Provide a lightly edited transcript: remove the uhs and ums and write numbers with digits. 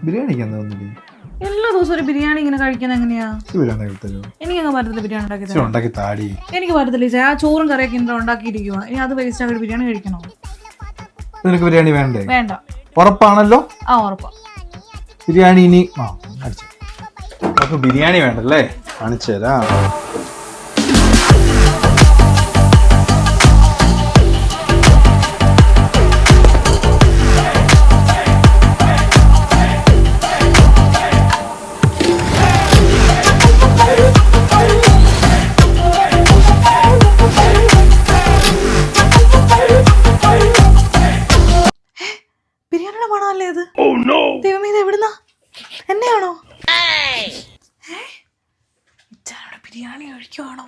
ബിരിയാണിക്ക് എന്താ തോന്നുന്നു? എല്ലാ ദിവസവും ഒരു ബിരിയാണി ഇങ്ങനെ കഴിക്കുന്നത് എങ്ങനെയാ? എനിക്കങ്ങ് പറ്റത്തില്ല ബിരിയാണി ഉണ്ടാക്കി താടി. എനിക്ക് പറ്റത്തില്ല. ആ ചോറും കറിയൊക്കെ ഇന്ദ്ര ഉണ്ടാക്കിയിരിക്കുക. ഇനി അത് വേസ്റ്റ് ആക്കി ബിരിയാണി കഴിക്കണോ? നിനക്ക് ബിരിയാണി വേണ്ടേ? വേണ്ട. ഉറപ്പാണല്ലോ? ആ ഉറപ്പാ. ബിരിയാണി ഇനി ബിരിയാണി വേണ്ടല്ലേ? കാണിച്ചു തരാം. ബിരിയാണിയുടെ മണമല്ലേ ഇത്? ദൈവമേ, ഇത് എവിടുന്നാ? എന്നെയാണോ? ബിരിയാണി കഴിക്കുവാണോ?